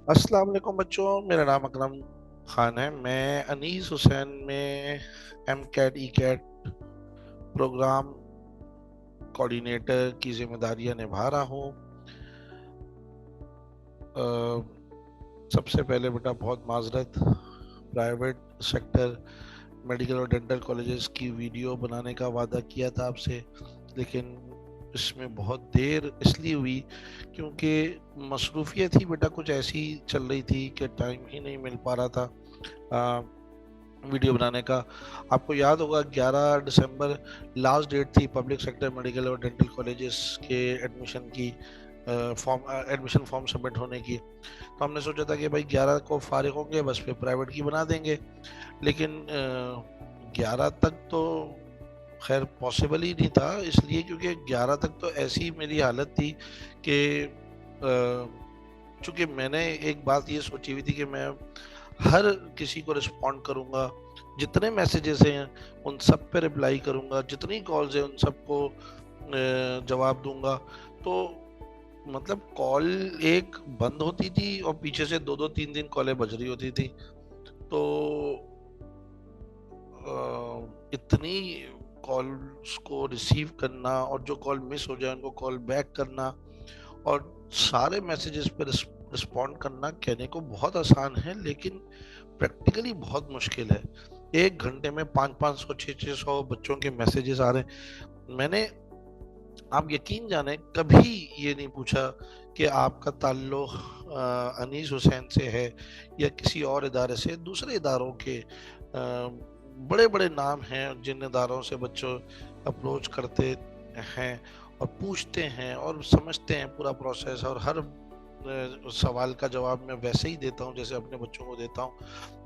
अस्सलाम वालेकुम बच्चों, मेरा नाम अकरम खान है। मैं अनीस हुसैन में M CAT E CAT programme coordinator की जिम्मेदारियां निभा रहा हूँ। सबसे पहले बेटा बहुत माजरत, प्राइवेट सेक्टर मेडिकल और डेंटल कॉलेजेस की वीडियो बनाने का वादा किया था आपसे, लेकिन इसमें बहुत देर इसलिए हुई क्योंकि मसरूफियत ही बेटा कुछ ऐसी चल रही थी कि टाइम ही नहीं मिल पा रहा था वीडियो बनाने का। आपको याद होगा 11 दिसंबर लास्ट डेट थी पब्लिक सेक्टर मेडिकल और डेंटल कॉलेजेस के एडमिशन की, एडमिशन फॉर्म सबमिट होने की। तो हमने सोचा था कि भाई 11 को फारिग होंगे, बस फिर प्राइवेट की बना देंगे। लेकिन 11 तक तो खैर पॉसिबल ही नहीं था, इसलिए क्योंकि 11 तक तो ऐसी मेरी हालत थी कि चूंकि मैंने एक बात ये सोची हुई थी कि मैं हर किसी को रिस्पॉन्ड करूंगा, जितने मैसेजेस हैं उन सब पे रिप्लाई करूंगा, जितनी कॉल्स हैं उन सबको जवाब दूंगा। तो मतलब कॉल एक बंद होती थी और पीछे से दो दो तीन दिन कॉलें बज रही होती थी। तो इतनी कॉल्स को रिसीव करना और जो कॉल मिस हो जाए उनको कॉल बैक करना और सारे मैसेजेस पर रिस्पॉन्ड करना कहने को बहुत आसान है, लेकिन प्रैक्टिकली बहुत मुश्किल है। एक घंटे में 500 600 बच्चों के मैसेजेस आ रहे हैं। मैंने, आप यकीन जाने, कभी ये नहीं पूछा कि आपका ताल्लुक अनीस हुसैन से है या किसी और इदारे से। दूसरे इदारों के बड़े बड़े नाम हैं जिन इदारों से बच्चों अप्रोच करते हैं और पूछते हैं और समझते हैं पूरा प्रोसेस, और हर सवाल का जवाब मैं वैसे ही देता हूँ जैसे अपने बच्चों को देता हूँ।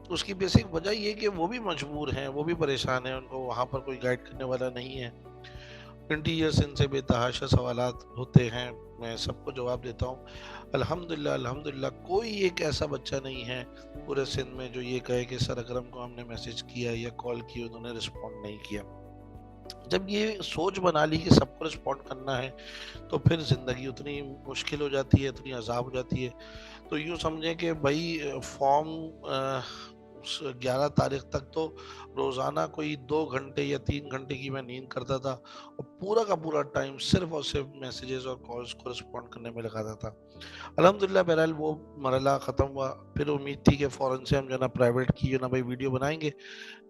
तो उसकी बेसिक वजह ये कि वो भी मजबूर हैं, वो भी परेशान हैं, उनको वहाँ पर कोई गाइड करने वाला नहीं है। 20 ईयर्स इनसे बेतहाशा सवालात होते हैं, मैं सबको जवाब देता हूँ। अल्हम्दुलिल्लाह अल्हम्दुलिल्लाह कोई एक ऐसा बच्चा नहीं है पूरे सिंध में जो ये कहे कि सर अकरम को हमने मैसेज किया या कॉल की, उन्होंने रिस्पॉन्ड नहीं किया। जब ये सोच बना ली कि सबको रिस्पॉन्ड करना है तो फिर ज़िंदगी उतनी मुश्किल हो जाती है, उतनी अजाब हो जाती है। तो यूँ समझें कि भाई फॉर्म 11 तारीख तक तो रोज़ाना कोई 2 घंटे या 3 घंटे की मैं नींद करता था और पूरा का पूरा टाइम सिर्फ और सिर्फ मैसेजेस और कॉल्स को रिस्पॉन्ड करने में लगाता था। अल्हम्दुलिल्लाह बहरहाल वो मरहला ख़त्म हुआ। फिर उम्मीद थी कि फ़ौरन से हम जो है ना प्राइवेट की जो ना भाई वीडियो बनाएंगे,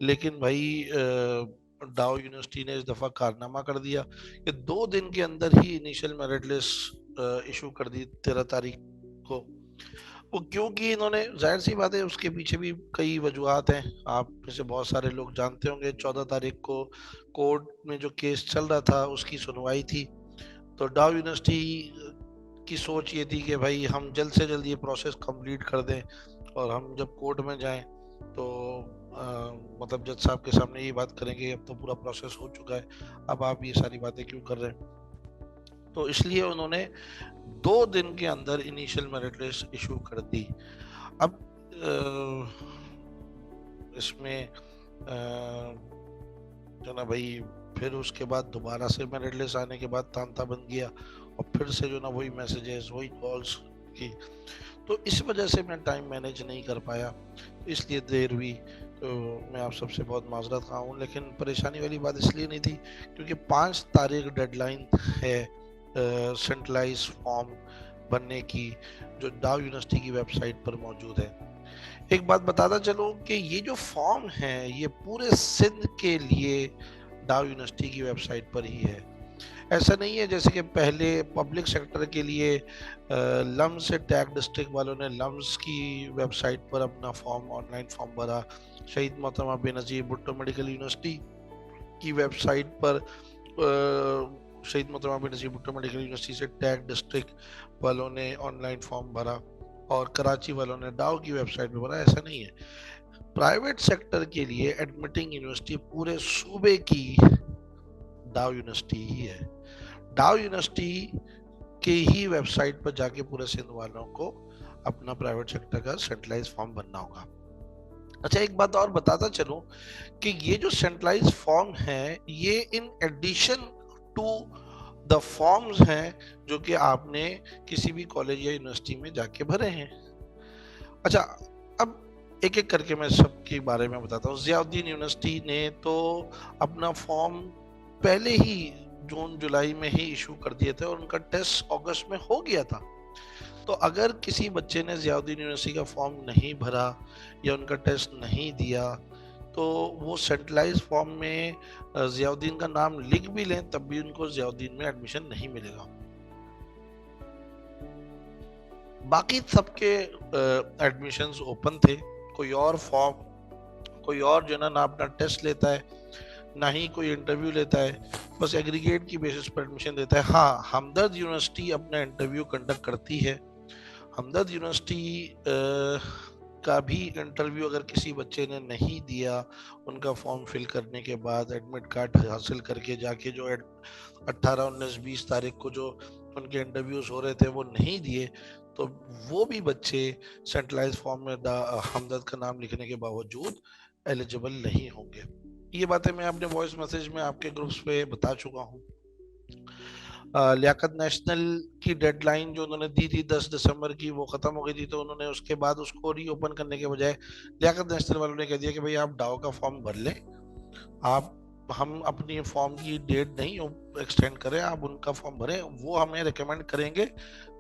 लेकिन भाई डाउ यूनिवर्सिटी ने इस दफ़ा कारनामा कर दिया कि 2 दिन के अंदर ही इनिशियल मेरिट लिस्ट इशू कर दी 13 तारीख को। वो क्योंकि इन्होंने, जाहिर सी बात है उसके पीछे भी कई वजूहत हैं, आप में से बहुत सारे लोग जानते होंगे। 14 तारीख को कोर्ट में जो केस चल रहा था उसकी सुनवाई थी। तो डाउ यूनिवर्सिटी की सोच ये थी कि भाई हम जल्द से जल्द ये प्रोसेस कंप्लीट कर दें और हम जब कोर्ट में जाएं तो मतलब जज साहब के सामने ये बात करेंगे अब तो पूरा प्रोसेस हो चुका है, अब आप ये सारी बातें क्यों कर रहे हैं। तो इसलिए उन्होंने 2 दिन के अंदर इनिशियल मेरिट लिस्ट इशू कर दी। अब इसमें जो ना भाई फिर उसके बाद दोबारा से मेरिट लिस्ट आने के बाद तांता बन गया और फिर से जो ना वही मैसेजेस वही कॉल्स की। तो इस वजह से मैं टाइम मैनेज नहीं कर पाया, तो इसलिए देर हुई। तो मैं आप सबसे बहुत माजरत खा हूँ, लेकिन परेशानी वाली बात इसलिए नहीं थी क्योंकि 5 तारीख डेडलाइन है सेंट्रलाइज फॉर्म बनने की, जो डाउ यूनिवर्सिटी की वेबसाइट पर मौजूद है। एक बात बताता चलूं कि ये जो फॉर्म है ये पूरे सिंध के लिए डाउ यूनिवर्सिटी की वेबसाइट पर ही है। ऐसा नहीं है जैसे कि पहले पब्लिक सेक्टर के लिए लम्स से टैग डिस्ट्रिक्ट वालों ने लम्स की वेबसाइट पर अपना फॉर्म, ऑनलाइन फॉर्म भरा। शहीद मोहतरमा बेनज़ीर भुट्टो मेडिकल यूनिवर्सिटी की वेबसाइट पर शहीद मोहतरमा बेनज़ीर भुट्टो मेडिकल यूनिवर्सिटी से टैग डिस्ट्रिक्ट वालों ने ऑनलाइन फॉर्म भरा और कराची वालों ने डाउ की वेबसाइट पर भरा। ऐसा नहीं है, प्राइवेट सेक्टर के लिए एडमिटिंग यूनिवर्सिटी पूरे सूबे की डाउ यूनिवर्सिटी ही है। डाउ यूनिवर्सिटी के ही वेबसाइट पर जाके पूरे सिंध वालों को अपना प्राइवेट सेक्टर का सेंट्रलाइज फॉर्म बनना होगा। अच्छा एक बात और बताता चलूं कि ये जो सेंट्रलाइज फॉर्म है ये in addition to the forms हैं जो कि आपने किसी भी कॉलेज या यूनिवर्सिटी में जाके भरे हैं। अच्छा, अब एक एक करके मैं सबके बारे में बताता हूँ। ज़ियाउद्दीन यूनिवर्सिटी ने तो अपना फॉर्म पहले ही जून जुलाई में ही इशू कर दिए थे और उनका टेस्ट अगस्त में हो गया था। तो अगर किसी बच्चे ने ज़ियाउद्दीन यूनिवर्सिटी का फॉर्म नहीं भरा या उनका टेस्ट नहीं दिया, तो वो सेंट्रलाइज्ड फॉर्म में ज़ियाउद्दीन का नाम लिख भी लें तब भी उनको ज़ियाउद्दीन में एडमिशन नहीं मिलेगा। बाकी सबके एडमिशन्स ओपन थे। कोई और जो है ना अपना टेस्ट लेता है, ना ही कोई इंटरव्यू लेता है, बस एग्रीगेट की बेसिस पर एडमिशन देता है। हाँ, हमदर्द यूनिवर्सिटी अपना इंटरव्यू कंडक्ट करती है। हमदर्द यूनिवर्सिटी का भी इंटरव्यू अगर किसी बच्चे ने नहीं दिया, उनका फॉर्म फिल करने के बाद एडमिट कार्ड हासिल करके जाके जो 18, 19, 20 तारीख को जो उनके इंटरव्यूज हो रहे थे वो नहीं दिए, तो वो भी बच्चे सेंट्रलाइज फॉर्म में हमदर्द का नाम लिखने के बावजूद एलिजिबल नहीं होंगे। ये बातें मैं अपने वॉइस मैसेज में आपके ग्रुप्स पे बता चुका हूँ। लियाकत नेशनल की डेडलाइन जो उन्होंने दी थी 10 दिसंबर की, वो खत्म हो गई थी, तो उन्होंने उसके बाद उसको रीओपन करने के बजाय लियाकत नेशनल वालों ने कह दिया कि भाई आप डाओ का फॉर्म भर लें, हम अपनी फॉर्म की डेट नहीं एक्सटेंड करें, आप उनका फॉर्म भरें, वो हमें रिकमेंड करेंगे,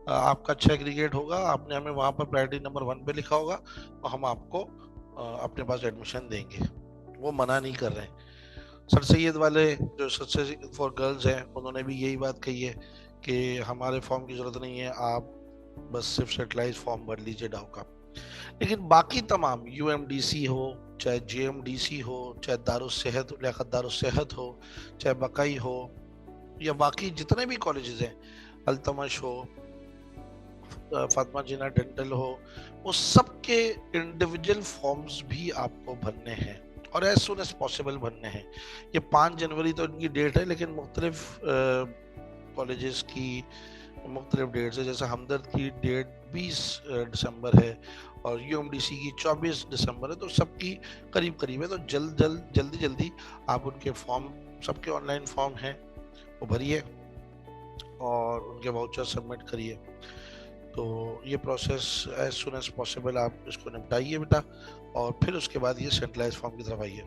आपका अच्छा एग्रीगेट होगा, आपने हमें वहाँ पर प्रायोरिटी नंबर 1 पे लिखा होगा और हम आपको अपने पास एडमिशन देंगे। वो मना नहीं कर रहे हैं। सर सैयद वाले जो सर सैयद फॉर गर्ल्स हैं, उन्होंने भी यही बात कही है कि हमारे फॉर्म की ज़रूरत नहीं है, आप बस सिर्फ सेटलाइज फॉर्म भर लीजिए डाउ का। लेकिन बाकी तमाम यूएमडीसी हो, चाहे जेएमडीसी हो, चाहे दारुस्सेहत लियाकत दारुस्सेहत हो, चाहे बकाई हो, या बाकी जितने भी कॉलेजेस हैं, अल्तमश हो, फातिमा जिन्ना डेंटल हो, वो सबके इंडिविजुअल फॉर्म्स भी आपको भरने हैं और एज सुन एज पॉसिबल भरने हैं। ये 5 जनवरी तो इनकी डेट है, लेकिन मुख्तलिफ कॉलेजेस की मुख्तलिफ डेट्स है। जैसे हमदर्द की डेट 20 दिसंबर है और यूएमडीसी की 24 दिसंबर है, तो सबकी करीब करीब है। तो जल्दी आप उनके फॉर्म, सबके ऑनलाइन फॉर्म हैं, वो भरिए और उनके वाउचर सबमिट करिए। तो ये process as soon as possible आप इसको निपटाइए बेटा, और फिर उसके बाद ये सेंट्रलाइज फॉर्म की तरफ आइए।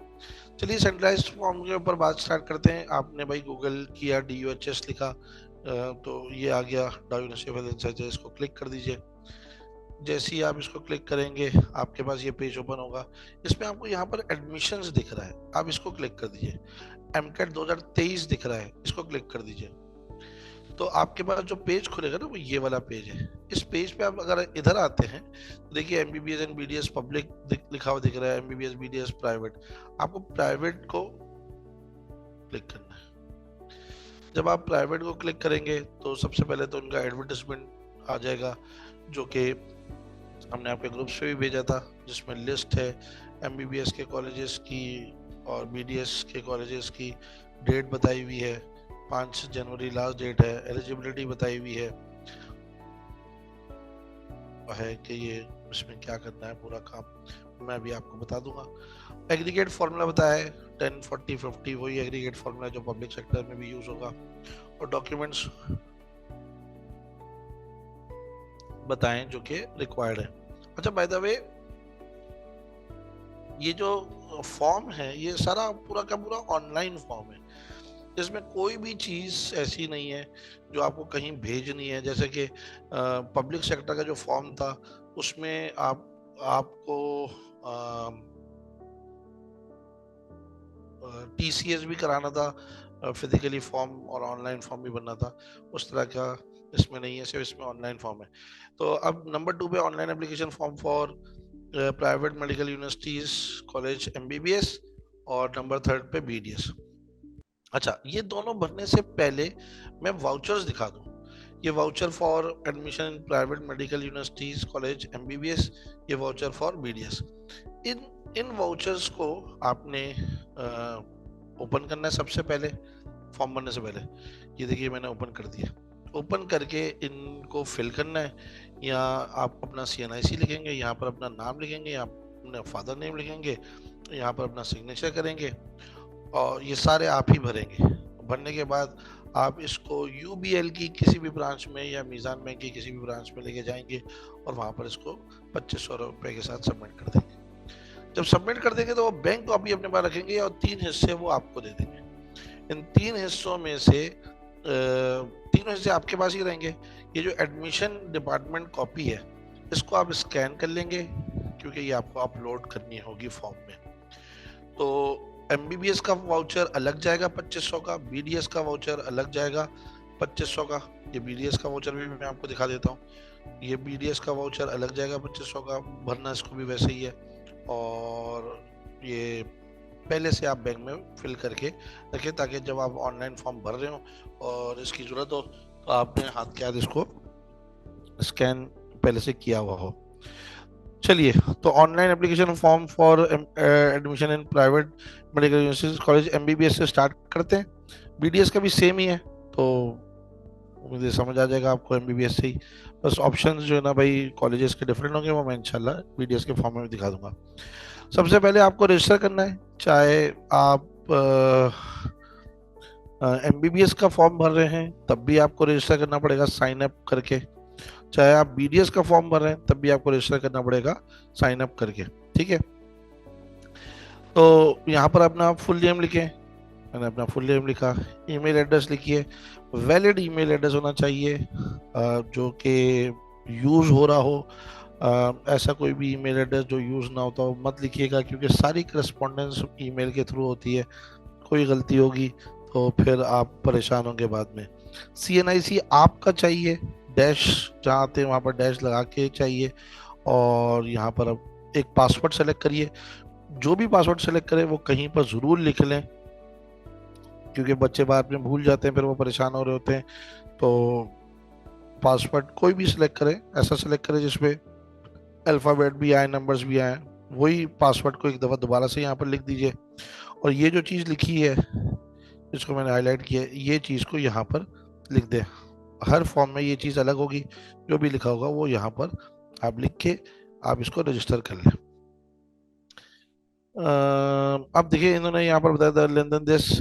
चलिए सेंट्रलाइज फॉर्म के ऊपर बात स्टार्ट करते हैं। आपने भाई गूगल किया, DUHS लिखा, तो ये आ गया डाउ यूनिवर्सिटी ऑफ हेल्थ, इसको क्लिक कर दीजिए। जैसे ही आप इसको क्लिक करेंगे आपके पास ये पेज ओपन होगा। इसमें आपको यहाँ पर एडमिशन्स दिख रहा है, आप इसको क्लिक कर दीजिए। MCAT 2023 दिख रहा है, इसको क्लिक कर दीजिए। तो आपके पास जो पेज खुलेगा ना, वो ये वाला पेज है। इस पेज पे आप अगर इधर आते हैं तो देखिए MBBS एंड BDS पब्लिक लिखा हुआ दिख रहा है, MBBS BDS प्राइवेट। आपको प्राइवेट को क्लिक करना है। जब आप प्राइवेट को क्लिक करेंगे तो सबसे पहले तो उनका एडवर्टाइजमेंट आ जाएगा, जो कि हमने आपके ग्रुप्स पे भी भेजा था, जिसमें लिस्ट है MBBS के कॉलेजेस की और BDS के कॉलेजेस की। डेट बताई हुई है, 5 जनवरी लास्ट डेट है। एलिजिबिलिटी बताई हुई है कि ये इसमें क्या करना है, पूरा काम मैं भी आपको बता दूंगा। एग्रीगेट फॉर्मूला बताया है 10, 40, 50, वही एग्रीगेट फॉर्मूला जो पब्लिक सेक्टर में भी यूज होगा। और डॉक्यूमेंट्स बताएं जो कि रिक्वायर्ड है। अच्छा, बाय द वे ये जो फॉर्म है ये सारा पूरा का पूरा ऑनलाइन फॉर्म है, इसमें कोई भी चीज़ ऐसी नहीं है जो आपको कहीं भेजनी है। जैसे कि पब्लिक सेक्टर का जो फॉर्म था उसमें आपको TCS भी कराना था, फिजिकली फॉर्म, और ऑनलाइन फॉर्म भी बनना था। उस तरह का इसमें नहीं है, सिर्फ इसमें ऑनलाइन फॉर्म है। तो अब नंबर 2 पे online application form for private medical universities college MBBS, और नंबर 3 पे BDS। अच्छा, ये दोनों भरने से पहले मैं वाउचर्स दिखा दूं। ये voucher for admission in private medical universities college MBBS, ये voucher for BDS। In vouchers को आपने ओपन करना है सबसे पहले, फॉर्म भरने से पहले। ये देखिए मैंने ओपन कर दिया। ओपन करके इनको फिल करना है। यहाँ आप अपना CNIC लिखेंगे, यहाँ पर अपना नाम लिखेंगे, यहाँ अपना फादर नेम लिखेंगे, यहाँ पर अपना सिग्नेचर करेंगे, और ये सारे आप ही भरेंगे। भरने के बाद आप इसको यूबीएल की किसी भी ब्रांच में या मीज़ान बैंक की किसी भी ब्रांच में लेके जाएंगे और वहाँ पर इसको 2500 रुपये के साथ सबमिट कर देंगे। जब सबमिट कर देंगे तो वो बैंक कॉपी अपने पास रखेंगे और 3 हिस्से वो आपको दे देंगे। इन 3 हिस्सों में से तीनों हिस्से आपके पास ही रहेंगे। ये जो एडमिशन डिपार्टमेंट कॉपी है इसको आप स्कैन कर लेंगे क्योंकि ये आपको अपलोड करनी होगी फॉर्म में। तो एमबीबीएस का वाउचर अलग जाएगा 2500 का, बीडीएस का वाउचर अलग जाएगा 2500 का। ये बीडीएस का वाउचर भी मैं आपको दिखा देता हूँ। ये बीडीएस का वाउचर अलग जाएगा 2500 का, भरना इसको भी वैसे ही है। और ये पहले से आप बैंक में फिल करके रखें ताकि जब आप ऑनलाइन फॉर्म भर रहे हो और इसकी ज़रूरत हो तो आपने हाथ के हाथ इसको स्कैन पहले से किया हुआ हो। चलिए, तो online application form for admission in private medical universities college MBBS से स्टार्ट करते हैं। बीडीएस का भी सेम ही है, तो मुझे समझ आ जाएगा आपको एमबीबीएस से ही। बस ऑप्शंस जो है ना भाई कॉलेजेस के डिफरेंट होंगे, वो मैं इंशाल्लाह बीडीएस के फॉर्म में भी दिखा दूंगा। सबसे पहले आपको रजिस्टर करना है, चाहे आप एमबीबीएस का फॉर्म भर रहे हैं तब भी आपको रजिस्टर करना पड़ेगा साइन अप करके, चाहे आप बीडीएस का फॉर्म भर रहे हैं तब भी आपको रजिस्टर करना पड़ेगा साइन अप करके। ठीक है, तो यहाँ पर अपना फुल नेम लिखें, मैंने अपना फुल नेम लिखा। ईमेल एड्रेस लिखिए, वैलिड ईमेल एड्रेस होना चाहिए जो कि यूज़ हो रहा हो। ऐसा कोई भी ईमेल एड्रेस जो यूज़ ना होता हो मत लिखिएगा क्योंकि सारी करस्पॉन्डेंस ईमेल के थ्रू होती है। कोई गलती होगी तो फिर आप परेशान होंगे बाद में। CNIC आपका चाहिए, डैश जहाँ आते हैं वहाँ पर डैश लगा के चाहिए। और यहाँ पर अब एक पासवर्ड सेलेक्ट करिए, जो भी पासवर्ड सेलेक्ट करें वो कहीं पर ज़रूर लिख लें क्योंकि बच्चे बाद में भूल जाते हैं, फिर वो परेशान हो रहे होते हैं। तो पासवर्ड कोई भी सिलेक्ट करें, ऐसा सिलेक्ट करें जिसमें अल्फ़ाबेट भी आए, नंबर्स भी आए, वही पासवर्ड को एक दफ़ा दोबारा से यहाँ पर लिख दीजिए। और ये जो चीज़ लिखी है जिसको मैंने हाईलाइट किया है, ये चीज़ को यहाँ पर लिख दें। हर फॉर्म में ये चीज़ अलग होगी, जो भी लिखा होगा वो यहाँ पर आप लिख के आप इसको रजिस्टर कर लें। अब देखिए इन्होंने यहाँ पर बताया था लेन देन दिस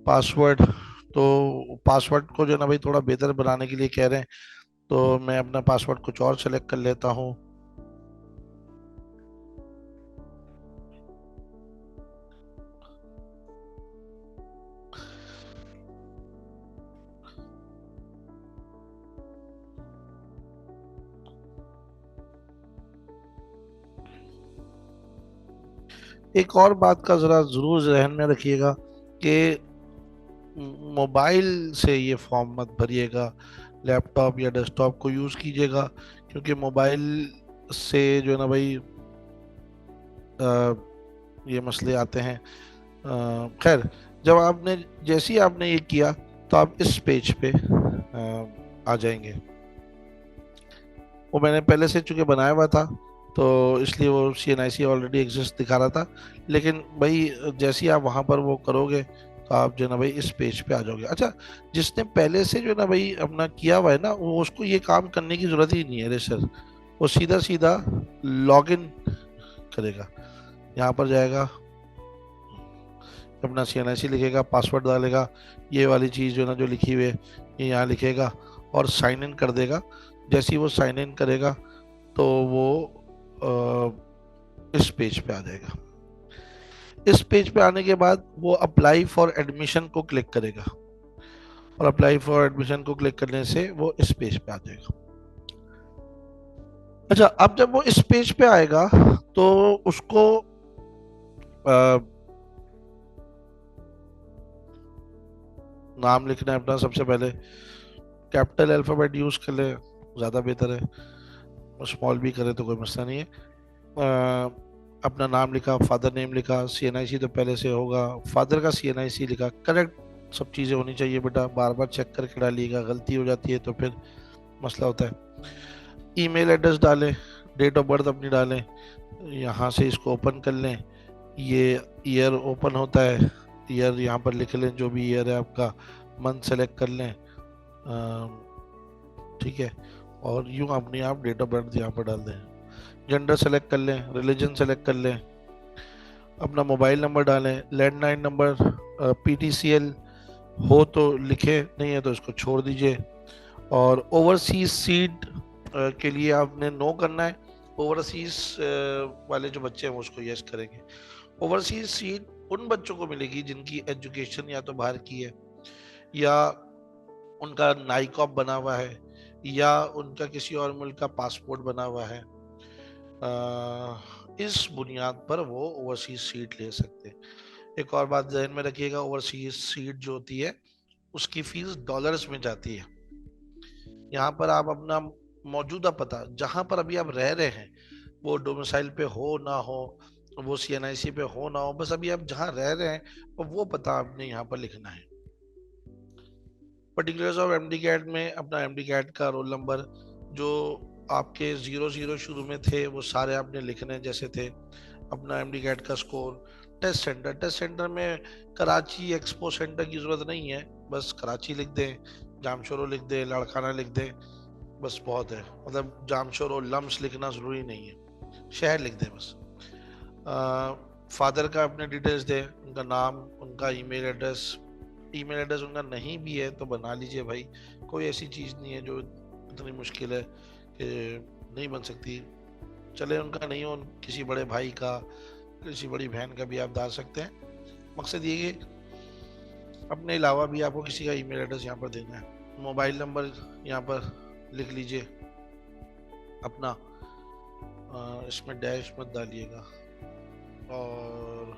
पासवर्ड, तो पासवर्ड को जो है ना भाई थोड़ा बेहतर बनाने के लिए कह रहे हैं, तो मैं अपना पासवर्ड कुछ और सेलेक्ट कर लेता हूँ। एक और बात का ज़रा ज़रूर जहन में रखिएगा कि मोबाइल से ये फॉर्म मत भरिएगा, लैपटॉप या डेस्कटॉप को यूज़ कीजिएगा क्योंकि मोबाइल से जो है ना भाई ये मसले आते हैं। खैर, जब आपने जैसे ही आपने ये किया तो आप इस पेज पे आ जाएंगे। वो मैंने पहले से चूँकि बनाया हुआ था तो इसलिए वो CNIC ऑलरेडी एग्जिस्ट दिखा रहा था, लेकिन भाई जैसे ही आप वहाँ पर वो करोगे तो आप जो है ना भाई इस पेज पे आ जाओगे। अच्छा, जिसने पहले से जो है ना भाई अपना किया हुआ है ना, वो उसको ये काम करने की ज़रूरत ही नहीं है रजिस्टर, वो सीधा सीधा लॉगिन करेगा। यहाँ पर जाएगा, अपना CNIC लिखेगा, पासवर्ड डालेगा, ये वाली चीज़ जो है ना जो लिखी हुई है ये यहाँ लिखेगा और साइन इन कर देगा। जैसे ही वो साइन इन करेगा तो वो इस पेज पे आ जाएगा। इस पेज पे आने के बाद वो अप्लाई फॉर एडमिशन को क्लिक करेगा और अप्लाई फॉर एडमिशन को क्लिक करने से वो इस पेज पे आ जाएगा। अच्छा, अब जब वो इस पेज पे आएगा तो उसको नाम लिखना है अपना। सबसे पहले कैपिटल अल्फ़ाबेट यूज़ कर ले, ज़्यादा बेहतर है, स्मॉल भी करे तो कोई मसला नहीं है। अपना नाम लिखा, फादर नेम लिखा, CNIC तो पहले से होगा, फादर का CNIC लिखा। करेक्ट सब चीज़ें होनी चाहिए बेटा, बार बार चेक करके डालिएगा, गलती हो जाती है तो फिर मसला होता है। ईमेल एड्रेस डालें, डेट ऑफ बर्थ अपनी डालें, यहाँ से इसको ओपन कर लें। ये ईयर ओपन होता है, ईयर यहाँ पर लिख लें, जो भी ईयर है आपका, मंथ सेलेक्ट कर लें, ठीक है, और यूँ अपनी आप डेट ऑफ बर्थ यहाँ पर डाल दें। जेंडर सेलेक्ट कर लें, रिलीजन सेलेक्ट कर लें, अपना मोबाइल नंबर डालें, लैंडलाइन नंबर, PTCL हो तो लिखे, नहीं है तो इसको छोड़ दीजिए। और ओवरसीज सीट के लिए आपने नो करना है। ओवरसीज वाले जो बच्चे हैं वो उसको यस करेंगे। ओवरसीज सीट उन बच्चों को मिलेगी जिनकी एजुकेशन या तो बाहर की है, या उनका नाइकॉप बना हुआ है, या उनका किसी और मुल्क का पासपोर्ट बना हुआ है। इस बुनियाद पर वो ओवरसीज सीट ले सकते हैं। एक और बात ध्यान में रखिएगा, ओवरसीज सीट जो होती है उसकी फीस डॉलर्स में जाती है। यहाँ पर आप अपना मौजूदा पता, जहां पर अभी आप रह रहे हैं, वो डोमिसाइल पे हो ना हो, वो सीएनआईसी पे हो ना हो, बस अभी आप जहां रह रहे हैं वो पता आपने यहाँ पर लिखना है। पर्टिकुलर्स ऑफ एमडी कैट में अपना एमडी कैट का रोल नंबर, जो आपके 00 शुरू में थे वो सारे आपने लिखने जैसे थे। अपना एमडी कैट का स्कोर। टेस्ट सेंटर में कराची एक्सपो सेंटर की जरूरत नहीं है, बस कराची लिख दें, जामशोरो लिख दें, लाड़काना लिख दें, बस बहुत है। मतलब जामशोरो लम्स लिखना जरूरी नहीं है, शहर लिख दें बस। फादर का अपने डिटेल्स दें, उनका नाम, उनका ईमेल एड्रेस। ईमेल एड्रेस उनका नहीं भी है तो बना लीजिए भाई, कोई ऐसी चीज़ नहीं है जो इतनी मुश्किल है कि नहीं बन सकती। चले उनका नहीं हो, किसी बड़े भाई का, किसी बड़ी बहन का भी आप डाल सकते हैं। मकसद ये कि अपने अलावा भी आपको किसी का ईमेल एड्रेस यहाँ पर देना है। मोबाइल नंबर यहाँ पर लिख लीजिए अपना, इसमें डैश मत डालिएगा। और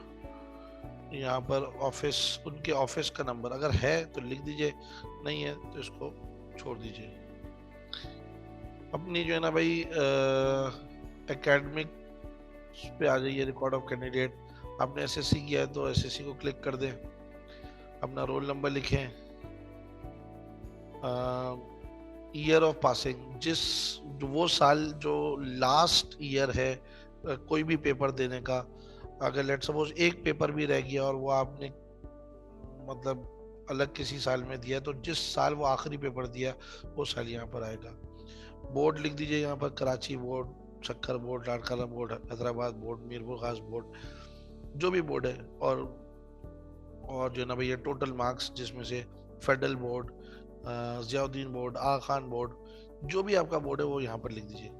यहाँ पर ऑफिस, उनके ऑफिस का नंबर अगर है तो लिख दीजिए, नहीं है तो इसको छोड़ दीजिए। अपनी जो है ना भाई एकेडमिक पे आ जाइए, रिकॉर्ड ऑफ कैंडिडेट। आपने एसएससी किया है तो एसएससी को क्लिक कर दें, अपना रोल नंबर लिखें, ईयर ऑफ पासिंग, जिस वो साल जो लास्ट ईयर है कोई भी पेपर देने का। अगर लेट सपोज एक पेपर भी रह गया और वो आपने मतलब अलग किसी साल में दिया, तो जिस साल वो आखिरी पेपर दिया वो साल यहाँ पर आएगा। बोर्ड लिख दीजिए यहाँ पर, कराची बोर्ड, शक्कर board, Larkana board, Hyderabad board, Mirpur खास बोर्ड, जो भी बोर्ड है। और जो ना भैया टोटल मार्क्स, जिसमें से फेडरल बोर्ड, जियाउद्दीन बोर्ड, आगा खान बोर्ड, जो भी आपका बोर्ड है वो यहाँ पर लिख दीजिए।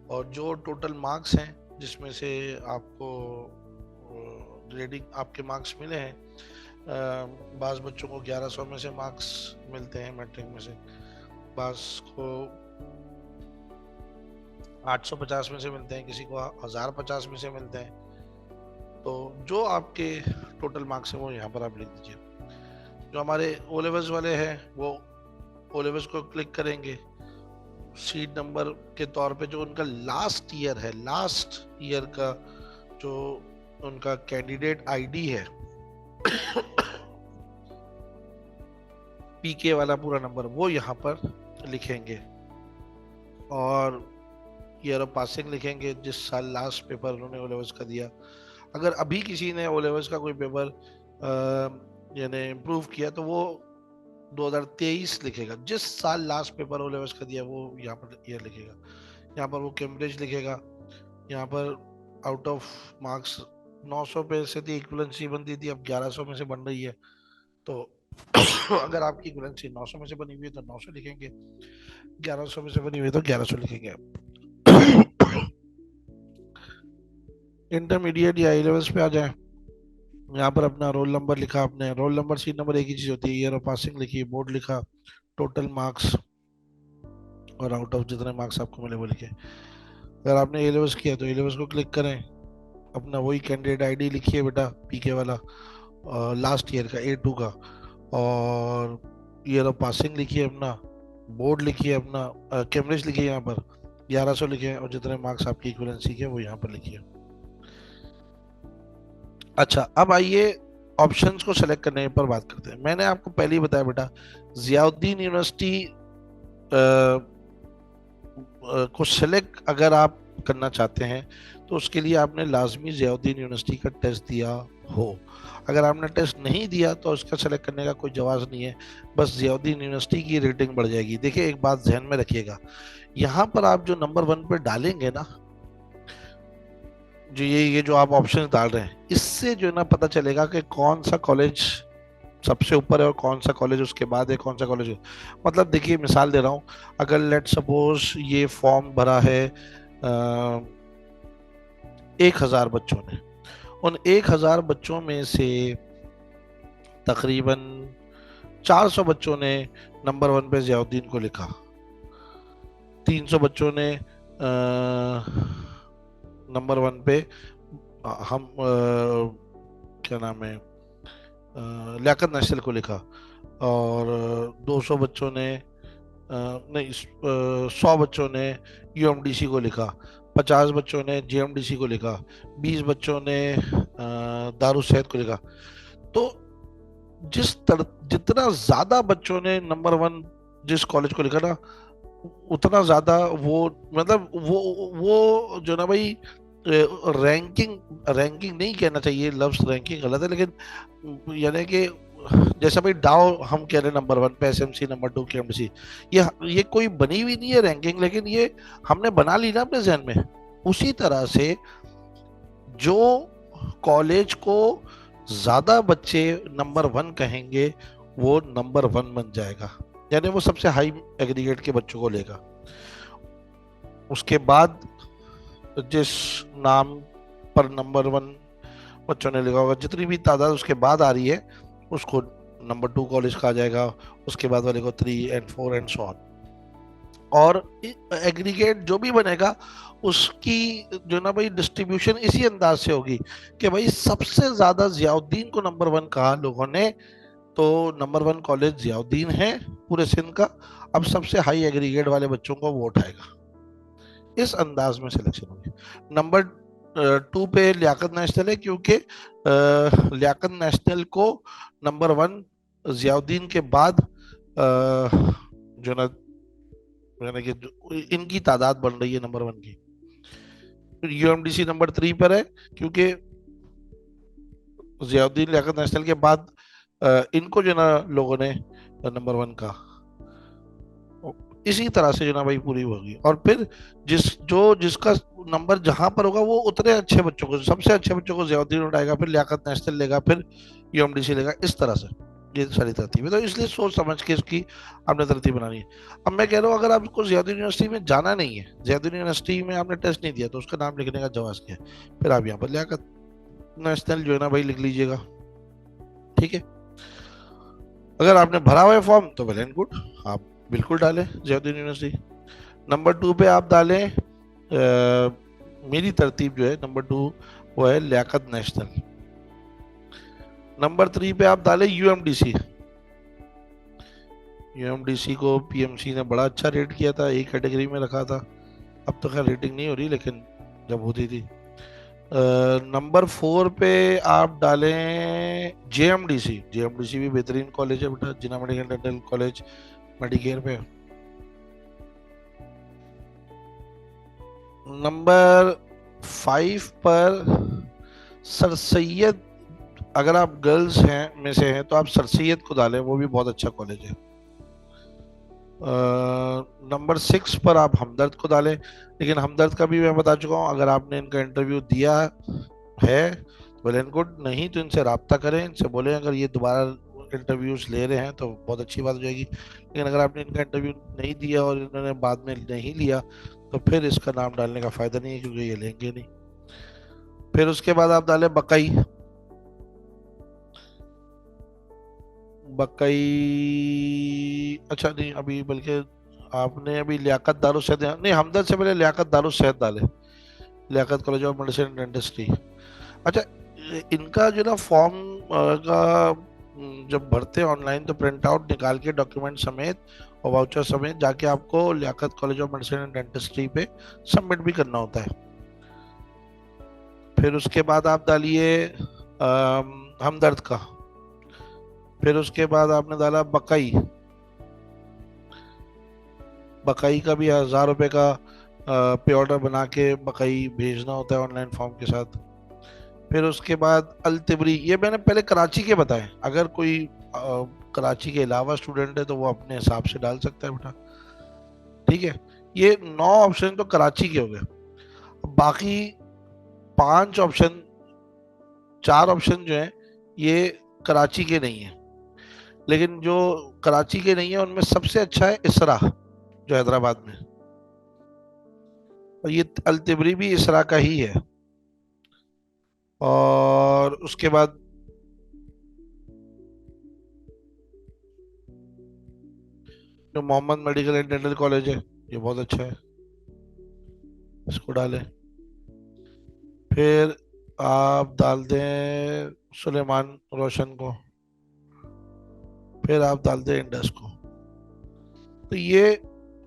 और जो टोटल मार्क्स हैं जिसमें से आपको ग्रेडिंग आपके मार्क्स मिले हैं, बाज़ बच्चों को 1100 में से मार्क्स मिलते हैं मैट्रिक में से, बाज़ को 850 में से मिलते हैं, किसी को 1050 में से मिलते हैं। तो जो आपके टोटल मार्क्स हैं वो यहाँ पर आप लिख दीजिए। जो हमारे ओ लेवल्स वाले हैं वो ओ लेवल्स को क्लिक करेंगे, सीट नंबर के तौर पे जो उनका लास्ट ईयर है, लास्ट ईयर का जो उनका कैंडिडेट आईडी है पीके वाला पूरा नंबर, वो यहाँ पर लिखेंगे। और ईयर ऑफ पासिंग लिखेंगे, जिस साल लास्ट पेपर उन्होंने ओ लेवल्स का दिया। अगर अभी किसी ने ओ लेवल्स का कोई पेपर यानी इम्प्रूव किया तो वो 2023 लिखेगा। जिस साल लास्ट पेपर ओ लेवल्स का दिया वो यहाँ पर ईयर लिखेगा। यहाँ पर वो कैम्ब्रिज लिखेगा। यहाँ पर आउट ऑफ मार्क्स 900 पे से थी, इक्विवेलेंसी बनती थी, अब 1100 में से बन रही है। तो अगर आपकी इक्विवेलेंसी 900 में से बनी हुई है तो 900 लिखेंगे, 1100 में से बनी हुई है तो 1100 लिखेंगे। इंटरमीडिएट या A-levels पे आ जाए, यहाँ पर अपना रोल नंबर लिखा, आपने रोल नंबर सीट नंबर एक ही चीज होती है, ईयर ऑफ पासिंग लिखी, बोर्ड लिखा, टोटल मार्क्स और आउट ऑफ जितने मार्क्स आपको मिले वो लिखे। अगर आपने A-levels किया तो A-levels को क्लिक करें, अपना वही कैंडिडेट आईडी लिखिए बेटा, पीके वाला, लास्ट ईयर का A2 का, और ईयर ऑफ पासिंग लिखिए अपना, बोर्ड लिखिए अपना, कैम्ब्रिज लिखिए यहाँ पर 1100 लिखे, और जितने मार्क्स आपकी इक्विवेलेंसी के वो यहाँ पर लिखिए। अच्छा, अब आइए ऑप्शंस को सेलेक्ट करने पर बात करते हैं। मैंने आपको पहले ही बताया बेटा, जियाउद्दीन यूनिवर्सिटी को सेलेक्ट अगर आप करना चाहते हैं तो उसके लिए आपने लाजमी जियाउद्दीन यूनिवर्सिटी का टेस्ट दिया हो। अगर आपने टेस्ट नहीं दिया तो उसका सेलेक्ट करने का कोई जवाब नहीं है, बस जियाउद्दीन यूनिवर्सिटी की रेटिंग बढ़ जाएगी। देखिए एक बात ध्यान में रखिएगा, यहाँ पर आप जो नंबर 1 पे डालेंगे ना, जो ये जो आप ऑप्शन डाल रहे हैं, इससे जो है ना पता चलेगा कि कौन सा कॉलेज सबसे ऊपर है और कौन सा कॉलेज उसके बाद है, कौन सा कॉलेज है। मतलब देखिए मिसाल दे रहा हूँ, अगर लेट सपोज ये फॉर्म भरा है 1,000 बच्चों ने, उन 1,000 बच्चों में से तकरीबन 400 बच्चों ने नंबर 1 पे जियाउद्दीन को लिखा, 300 बच्चों ने नंबर 1 पे हम क्या नाम है लियाकत नेशनल को लिखा, और 200 बच्चों ने नहीं 100 बच्चों ने यूएमडीसी को लिखा, 50 बच्चों ने जेएमडीसी को लिखा, 20 बच्चों ने दारुसैद को लिखा। तो जितना ज्यादा बच्चों ने नंबर 1 जिस कॉलेज को लिखा ना, उतना ज्यादा वो, मतलब वो जो ना भाई रैंकिंग, रैंकिंग नहीं कहना चाहिए, लफ्ज रैंकिंग गलत है, लेकिन यानी कि जैसा भाई डाउ हम कह रहे हैं नंबर 1 पे एसएमसी, नंबर 2 केएमसी, ये कोई बनी हुई नहीं है रैंकिंग, लेकिन ये हमने बना ली ना अपने जहन में। उसी तरह से जो कॉलेज को ज्यादा बच्चे नंबर 1 कहेंगे वो नंबर 1 बन जाएगा, यानी वो सबसे हाई एग्रीगेट के बच्चों को लेगा। उसके बाद जिस नाम पर नंबर 1 बच्चों ने लिखा होगा, जितनी भी तादाद उसके बाद आ रही है उसको नंबर 2 कॉलेज कहा जाएगा, उसके बाद वाले को 3 and 4 and so on। और एग्रीगेट जो भी बनेगा उसकी जो ना भाई डिस्ट्रीब्यूशन इसी अंदाज से होगी कि भाई सबसे ज्यादा जियाउद्दीन को नंबर 1 कहा लोगों ने, तो नंबर 1 कॉलेज जियाउद्दीन है पूरे सिंध का, अब सबसे हाई एग्रीगेट वाले बच्चों को वोट आएगा, इस अंदाज में सिलेक्शन होगी। नंबर 2 पे लियाकत नेशनल है, क्योंकि लियाकत नेशनल को नंबर 1 जियाउद्दीन के बाद जो ना यानी कि इनकी तादाद बन रही है नंबर 1 की। यूएमडीसी नंबर 3 पर है, क्योंकि जियाउद्दीन लियाकत नेशनल के बाद इनको जो ना लोगों ने नंबर 1 का, इसी तरह से जो ना भाई पूरी होगी। और फिर जिसका नंबर जहां पर होगा वो उतने अच्छे बच्चों को, सबसे अच्छे बच्चों को जियाउद्दीन उठाएगा, फिर लियाकत नेशनल लेगा, फिर यूएमडीसी लेगा, इस तरह से ये सारी तरतीब है। तो इसलिए सोच समझ के इसकी आपने तरतीब बनानी है। अब मैं कह रहा हूँ अगर आपको जियाउद्दीन यूनिवर्सिटी में जाना नहीं है, जियाउद्दीन यूनिवर्सिटी में आपने टेस्ट नहीं दिया, तो उसका नाम लिखने का जवाब क्या है, फिर आप यहाँ पर लियाकत नेशनल जो है ना भाई लिख लीजिएगा, ठीक है। अगर आपने भरा हुआ है फॉर्म तो वेल एंड गुड, आप बिल्कुल डालें जियाउद्दीन यूनिवर्सिटी। नंबर 2 पे आप डालें मेरी तरतीब जो है नंबर 2 वो है लियाकत नेशनल। नंबर 3 पे आप डालें यूएमडीसी। यूएमडीसी को पीएमसी ने बड़ा अच्छा रेट किया था, एक कैटेगरी में रखा था, अब तो खैर रेटिंग नहीं हो रही, लेकिन जब होती थी। नंबर 4 पे आप डालें जेएमडीसी। जेएमडीसी भी बेहतरीन कॉलेज है बेटा, जिना मेडिकल डेंटल कॉलेज मेडिकेयर पे। नंबर 5 पर सर सैयद, अगर आप गर्ल्स हैं में से हैं तो आप सर सैयद को डालें, वो भी बहुत अच्छा कॉलेज है। नंबर 6 पर आप हमदर्द को डालें, लेकिन हमदर्द का भी मैं बता चुका हूँ, अगर आपने इनका इंटरव्यू दिया है वेल एंड गुड, नहीं तो इनसे रब्ता करें, इनसे बोलें अगर ये दोबारा इंटरव्यूज ले रहे हैं तो बहुत अच्छी बात हो जाएगी। लेकिन अगर आपने इनका इंटरव्यू नहीं दिया और इन्होंने बाद में नहीं लिया तो फिर इसका नाम डालने का फायदा नहीं है, क्योंकि ये लेंगे नहीं। फिर उसके बाद आप डालें बकई। बकई अच्छा नहीं, अभी बल्कि आपने अभी लियाकत दारुसैद नहीं, हमदर्द से पहले लियाकत दारुसैद डाले, Liaquat college of medicine and dentistry. अच्छा, इनका जो ना फॉर्म का जब भरते हैं ऑनलाइन तो प्रिंट आउट निकाल के डॉक्यूमेंट समेत और वाउचर समेत जाके आपको Liaquat college of medicine and dentistry पे सबमिट भी करना होता है। फिर उसके बाद आप डालिए हमदर्द का। फिर उसके बाद आपने डाला बकई। बकई का भी 1,000 रुपए का पे ऑर्डर बना के बकई भेजना होता है ऑनलाइन फॉर्म के साथ। फिर उसके बाद अल-तिबरी, ये मैंने पहले कराची के बताए, अगर कोई कराची के अलावा स्टूडेंट है तो वो अपने हिसाब से डाल सकता है बेटा, ठीक है। ये 9 ऑप्शन तो कराची के हो गए। बाकी 5 ऑप्शन, 4 ऑप्शन जो है ये कराची के नहीं है, लेकिन जो कराची के नहीं है उनमें सबसे अच्छा है इसरा, जो हैदराबाद में, और ये अल तिबरी भी इसरा का ही है। और उसके बाद जो Mohammad medical and dental college है, ये बहुत अच्छा है, इसको डालें। फिर आप डाल दें सुलेमान रोशन को, फिर आप डाल दें इंडस को। तो ये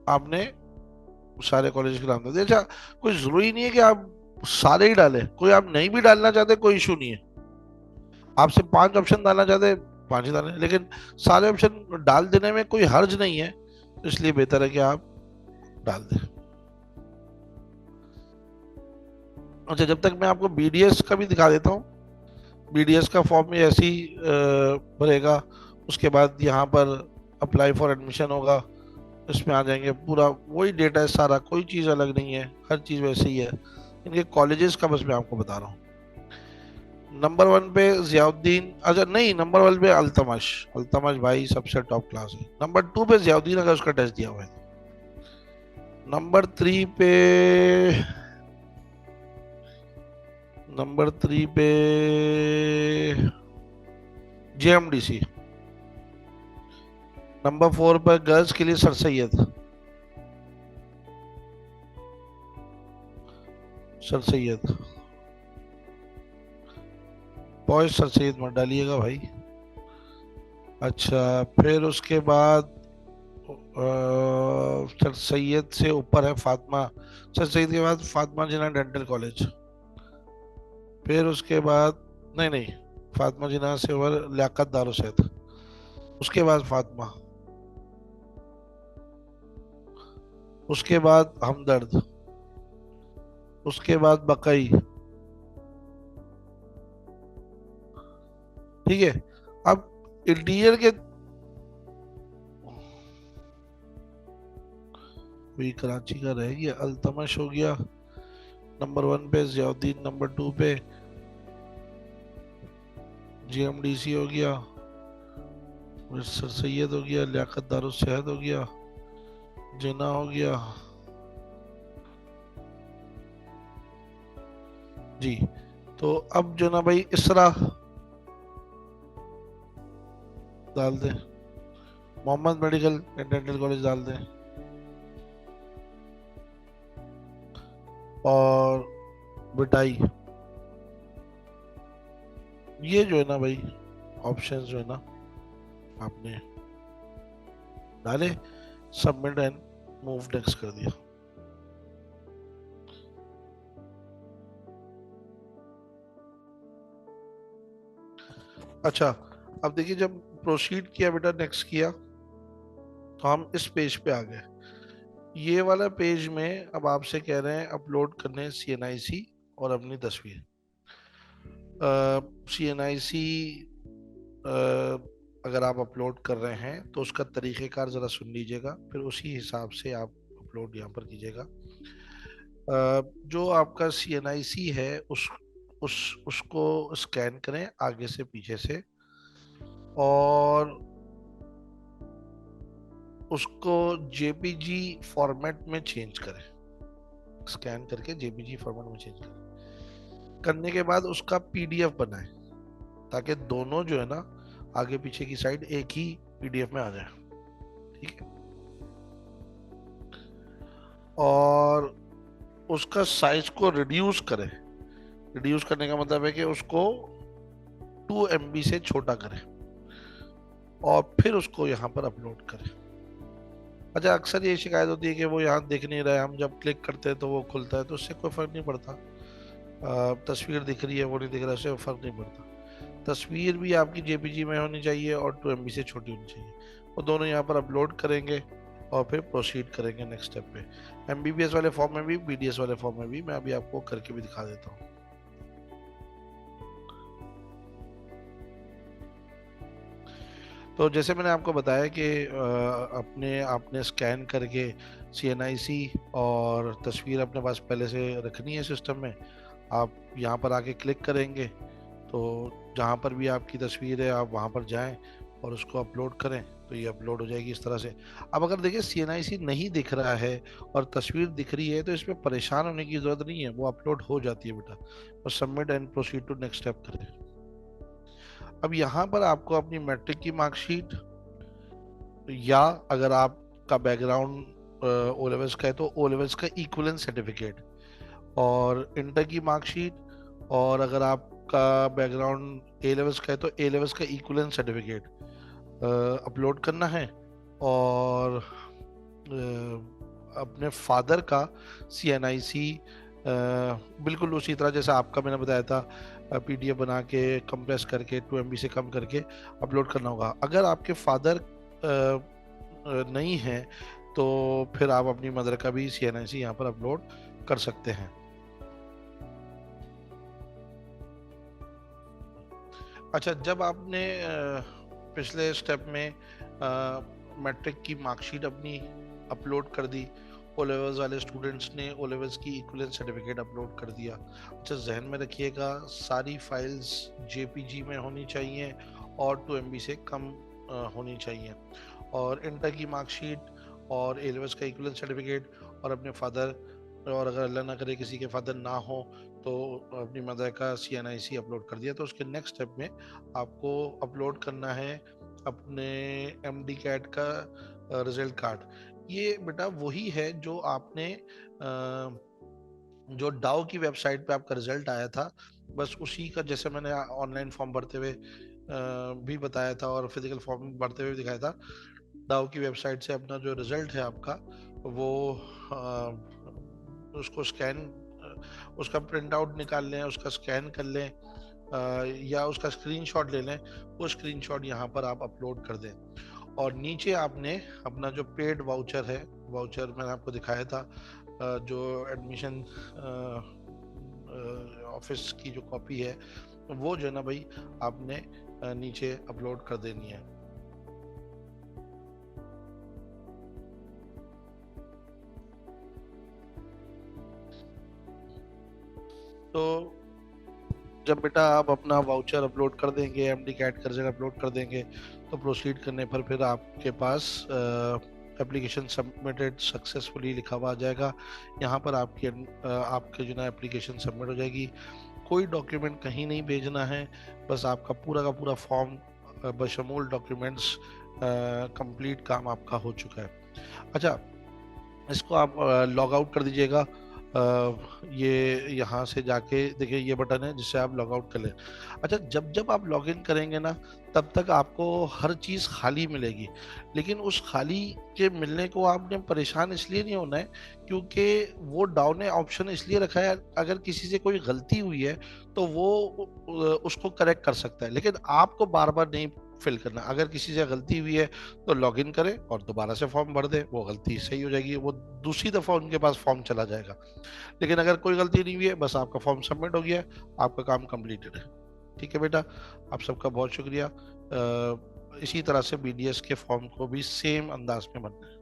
आपने सारे कॉलेज के नाम दे दिए। अच्छा, कोई जरूरी नहीं है कि आप सारे ही डालें, कोई आप नहीं भी डालना चाहते कोई इशू नहीं है, आप सिर्फ 5 ऑप्शन डालना चाहते 5 ही डालें, लेकिन सारे ऑप्शन डाल देने में कोई हर्ज नहीं है, तो इसलिए बेहतर है कि आप डाल दें। अच्छा, जब तक मैं आपको बीडीएस का भी दिखा देता हूँ। बीडीएस का फॉर्म भी ऐसे ही भरेगा, उसके बाद यहाँ पर अप्लाई फॉर एडमिशन होगा, इसमें आ जाएंगे, पूरा वही डेटा है सारा, कोई चीज़ अलग नहीं है, हर चीज़ वैसे ही है। इनके कॉलेजेस का बस मैं आपको बता रहा हूँ। नंबर 1 पे जियाउद्दीन, अच्छा नहीं, नंबर 1 पे अल्तमश, अल्तमश भाई सबसे टॉप क्लास है। नंबर 2 पे जियाउद्दीन, अगर उसका टेस्ट दिया हुआ है। नंबर 3 पे, नंबर 3 पे जेएमडीसी। नंबर 4 पर गर्ल्स के लिए sir Syed, sir Syed, boys sir Syed मत डालिएगा भाई। अच्छा, फिर उसके बाद सर सैयद से ऊपर है फातिमा, सर सैयद के बाद फातिमा जिन्ना डेंटल कॉलेज, फिर उसके बाद, नहीं नहीं, फातिमा जिन्ना से ऊपर लियाकत दारुसैद, उसके बाद फातिमा, उसके बाद हमदर्द, उसके बाद बकई। ठीक है। अब इंटीरियर के वही कराची का रह गया, अल्तमश हो गया नंबर 1 पे, जियाउद्दीन नंबर 2 पे, जीएमडीसी हो गया, सर सैयद हो गया, लियाकत दारुसैद हो गया, जिन्ना हो गया। जी, तो अब जो ना भाई इसरा डाल दें, Mohammad medical and dental college डाल दें, और बिटाई। ये जो है ना भाई ऑप्शंस जो है ना आपने डाले, सबमिट एंड मूव नेक्स्ट कर दिया। अच्छा, अब देखिए, जब प्रोसीड किया बेटा, नेक्स्ट किया, तो हम इस पेज पे आ गए। ये वाला पेज में अब आपसे कह रहे हैं अपलोड करने सीएनआईसी और अपनी तस्वीर। सीएनआईसी अगर आप अपलोड कर रहे हैं तो उसका तरीक़ेकार ज़रा सुन लीजिएगा, फिर उसी हिसाब से आप अपलोड यहाँ पर कीजिएगा। जो आपका सीएनआईसी है उसको स्कैन करें आगे से पीछे से, और उसको जेपीजी फॉर्मेट में चेंज करें, स्कैन करके जेपीजी फॉर्मेट में चेंज करें। करने के बाद उसका पीडीएफ बनाएं, ताकि दोनों जो है ना आगे पीछे की साइड एक ही पीडीएफ में आ जाए। ठीक है। और उसका साइज को रिड्यूस करें। रिड्यूस करने का मतलब है कि उसको 2 MB से छोटा करें, और फिर उसको यहाँ पर अपलोड करें। अच्छा, अक्सर ये शिकायत होती है कि वो यहाँ दिख नहीं रहा है, हम जब क्लिक करते हैं तो वो खुलता है, तो उससे कोई फ़र्क नहीं पड़ता। तस्वीर दिख रही है, वो नहीं दिख रहा है, उससे फ़र्क नहीं पड़ता। तस्वीर भी आपकी जेपीजी में होनी चाहिए और 2 MB से छोटी होनी चाहिए। वो दोनों यहाँ पर अपलोड करेंगे और फिर प्रोसीड करेंगे नेक्स्ट स्टेप पे। MBBS वाले फॉर्म में भी, BDS वाले फॉर्म में भी, मैं अभी आपको करके भी दिखा देता हूँ। तो जैसे मैंने आपको बताया कि अपने आपने स्कैन करके सीएनआईसी और तस्वीर अपने पास पहले से रखनी है सिस्टम में। आप यहाँ पर आके क्लिक करेंगे तो जहाँ पर भी आपकी तस्वीर है आप वहाँ पर जाएं, और उसको अपलोड करें तो ये अपलोड हो जाएगी इस तरह से। अब अगर देखिए CNIC नहीं दिख रहा है और तस्वीर दिख रही है तो इसमें परेशान होने की जरूरत नहीं है, वो अपलोड हो जाती है बेटा। बस submit and proceed to next step करें। अब यहाँ पर आपको अपनी मैट्रिक की मार्कशीट, या अगर आपका बैकग्राउंड ओ लेवल्स का है तो ओ लेवल्स का इक्विवेलेंट सर्टिफिकेट, और इंटर की मार्कशीट, और अगर आपका बैकग्राउंड ए लेवल्स का है तो ए लेवल्स का इक्विवेलेंट सर्टिफिकेट अपलोड करना है। और अपने फादर का CNIC बिल्कुल उसी तरह जैसा आपका मैंने बताया था, PDF बना के कंप्रेस करके 2 MB से कम करके अपलोड करना होगा। अगर आपके फादर नहीं है तो फिर आप अपनी मदर का भी CNIC यहाँ पर अपलोड कर सकते हैं। अच्छा, जब आपने पिछले स्टेप में मैट्रिक की मार्कशीट अपनी अपलोड कर दी, ओ लेवल्स वाले स्टूडेंट्स ने ओ लेवल्स की इक्विवेलेंट सर्टिफिकेट अपलोड कर दिया। अच्छा, जहन में रखिएगा सारी फाइल्स JPG में होनी चाहिए और 2 MB से कम होनी चाहिए। और इंटर की मार्कशीट और ए लेवल्स का इक्विवेलेंट सर्टिफिकेट और अपने फादर, और अगर अल्लाह ना करे किसी के फादर ना हो तो अपनी मदर का CNIC अपलोड कर दिया। तो उसके नेक्स्ट स्टेप में आपको अपलोड करना है अपने MD कैट का रिजल्ट कार्ड। ये बेटा वही है जो आपने जो डाउ की वेबसाइट पे आपका रिजल्ट आया था, बस उसी का, जैसे मैंने ऑनलाइन फॉर्म भरते हुए भी बताया था और फिजिकल फॉर्म भरते हुए भी दिखाया था। डाउ की वेबसाइट से अपना जो रिजल्ट है आपका वो उसको स्कैन, उसका प्रिंट आउट निकाल लें, उसका स्कैन कर लें, या उसका स्क्रीनशॉट ले लें। वो स्क्रीनशॉट यहाँ पर आप अपलोड कर दें। और नीचे आपने अपना जो पेड वाउचर है, वाउचर मैंने आपको दिखाया था, जो एडमिशन ऑफिस की जो कॉपी है वो जो है ना भाई आपने नीचे अपलोड कर देनी है। तो जब बेटा आप अपना वाउचर अपलोड कर देंगे, MD कैट का रिजल्ट अपलोड कर देंगे, तो प्रोसीड करने पर फिर आपके पास एप्लीकेशन सबमिटेड सक्सेसफुली लिखा हुआ आ जाएगा। यहाँ पर आपके जो ना एप्लीकेशन सबमिट हो जाएगी। कोई डॉक्यूमेंट कहीं नहीं भेजना है, बस आपका पूरा का पूरा फॉर्म बशमूल डॉक्यूमेंट्स कंप्लीट काम आपका हो चुका है। अच्छा, इसको आप लॉग आउट कर दीजिएगा। ये यहाँ से जाके देखिए ये बटन है जिससे आप लॉग आउट कर लें। अच्छा, जब जब आप लॉग इन करेंगे ना तब तक आपको हर चीज़ खाली मिलेगी, लेकिन उस खाली के मिलने को आपने परेशान इसलिए नहीं होना है, क्योंकि वो डाउन ऑप्शन इसलिए रखा है अगर किसी से कोई गलती हुई है तो वो उसको करेक्ट कर सकता है, लेकिन आपको बार बार नहीं फिल करना। अगर किसी से गलती हुई है तो लॉग इन करें और दोबारा से फॉर्म भर दें, वो गलती सही हो जाएगी, वो दूसरी दफा उनके पास फॉर्म चला जाएगा। लेकिन अगर कोई गलती नहीं हुई है, बस आपका फॉर्म सबमिट हो गया, आपका काम कंप्लीटेड है। ठीक है बेटा, आप सबका बहुत शुक्रिया। इसी तरह से BDS के फॉर्म को भी सेम अंदाज में भरना है।